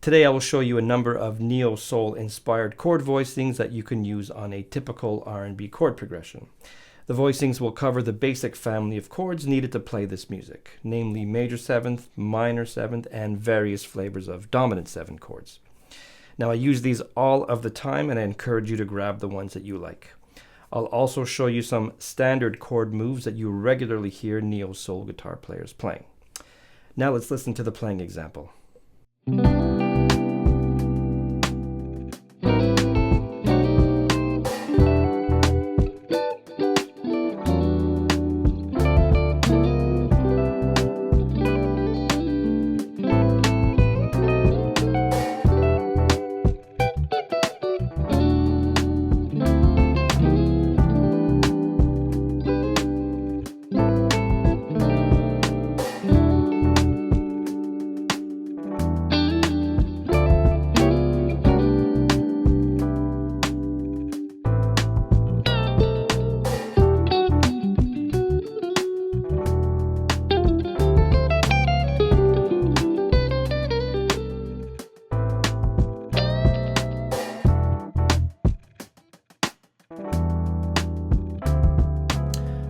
Today I will show you a number of neo-soul inspired chord voicings that you can use on a typical R&B chord progression. The voicings will cover the basic family of chords needed to play this music, namely major seventh, minor seventh, and various flavors of dominant seven chords. Now I use these all of the time and I encourage you to grab the ones that you like. I'll also show you some standard chord moves that you regularly hear neo-soul guitar players playing. Now let's listen to the playing example.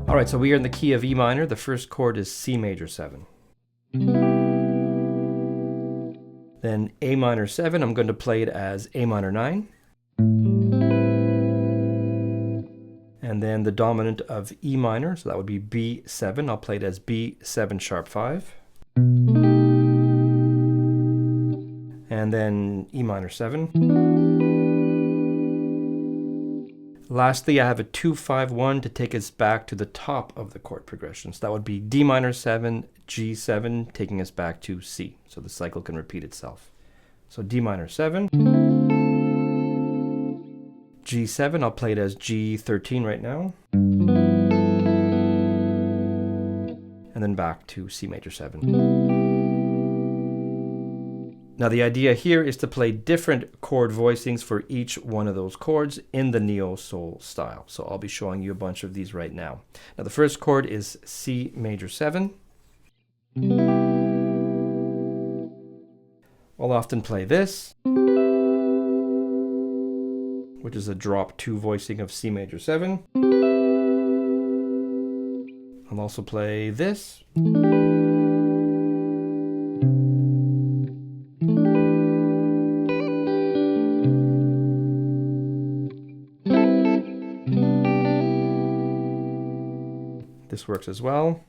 All right, so we are in the key of E minor. The first chord is C major 7. Then A minor 7, I'm going to play it as A minor 9. And then the dominant of E minor, so that would be B7. I'll play it as B7 sharp 5. And then E minor 7. Lastly, I have a 2-5-1 to take us back to the top of the chord progression. So that would be D minor 7, G7, taking us back to C. So the cycle can repeat itself. So D minor 7, G7, I'll play it as G13 right now. And then back to C major 7. Now the idea here is to play different chord voicings for each one of those chords in the neo-soul style. So I'll be showing you a bunch of these right now. Now the first chord is C major 7. I'll often play this, which is a drop 2 voicing of C major 7. I'll also play this. This works as well.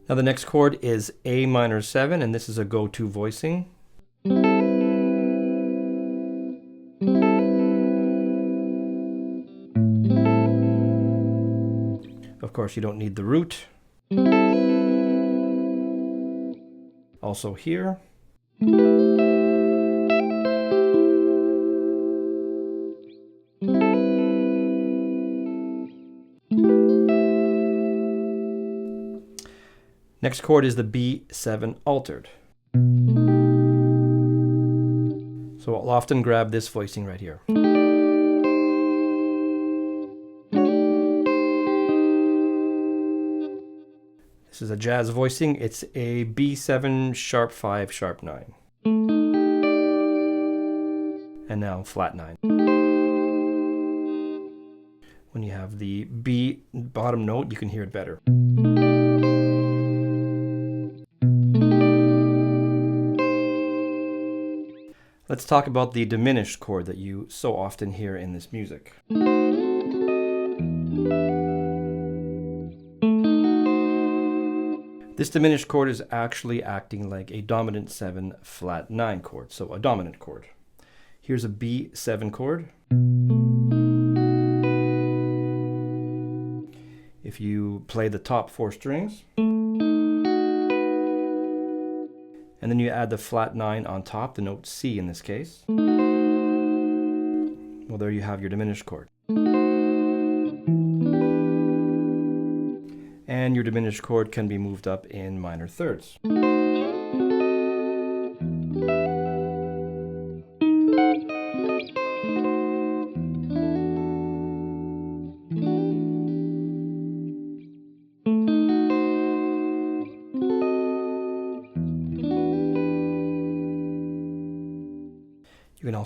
Now the next chord is A minor 7, and this is a go-to voicing. Of course, you don't need the root. Also here. Next chord is the B7 altered. So I'll often grab this voicing right here. This is a jazz voicing. It's a B7 sharp 5 sharp 9. And now flat 9. When you have the B bottom note, you can hear it better. Let's talk about the diminished chord that you so often hear in this music. This diminished chord is actually acting like a dominant 7 flat 9 chord, so a dominant chord. Here's a B7 chord. If you play the top 4 strings, and then you add the flat 9 on top, the note C in this case, well, there you have your diminished chord. And your diminished chord can be moved up in minor thirds.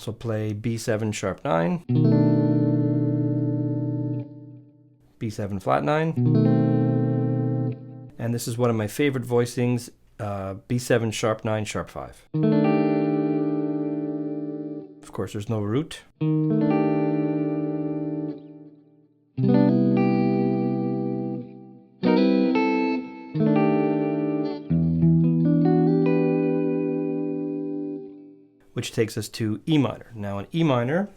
also play B7 sharp 9, B7 flat 9, and this is one of my favorite voicings, B7 sharp 9 sharp 5. Of course, there's no root. Which takes us to E minor. Now in E minor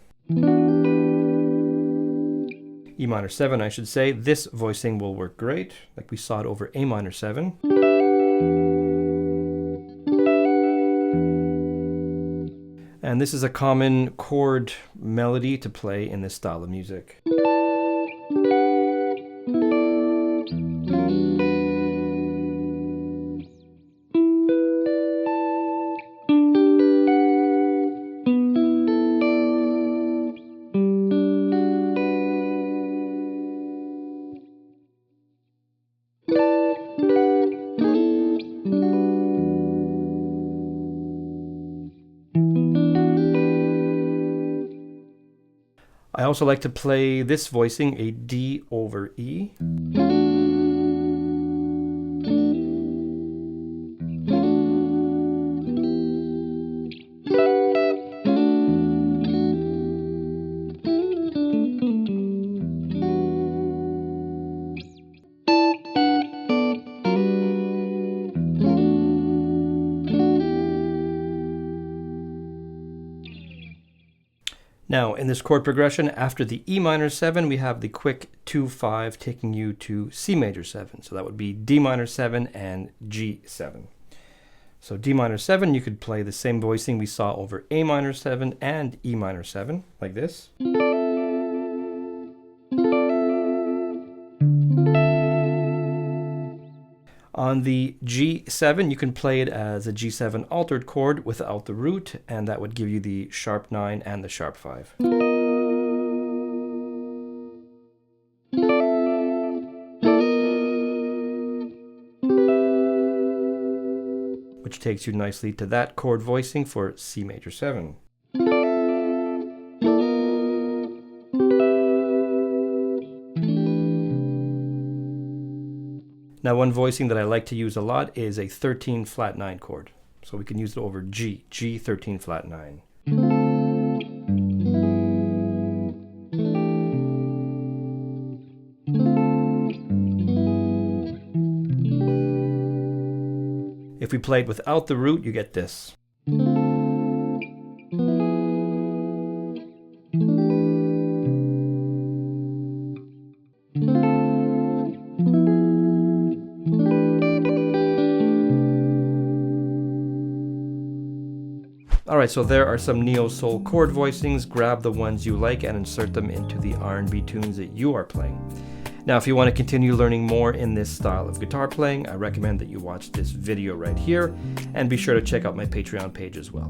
7 I should say, this voicing will work great, like we saw it over A minor 7. And this is a common chord melody to play in this style of music. I also like to play this voicing, a D over E. Now, in this chord progression, after the E minor 7, we have the quick 2-5 taking you to C major 7. So that would be D minor 7 and G7. So D minor 7, you could play the same voicing we saw over A minor 7 and E minor 7, like this. On the G7, you can play it as a G7 altered chord without the root, and that would give you the sharp 9 and the sharp 5. Which takes you nicely to that chord voicing for C major 7. Now, one voicing that I like to use a lot is a 13 flat 9 chord. So we can use it over G, G 13 flat 9. If we played without the root, you get this. Alright, so there are some neo-soul chord voicings. Grab the ones you like and insert them into the R&B tunes that you are playing. Now, if you want to continue learning more in this style of guitar playing, I recommend that you watch this video right here, and be sure to check out my Patreon page as well.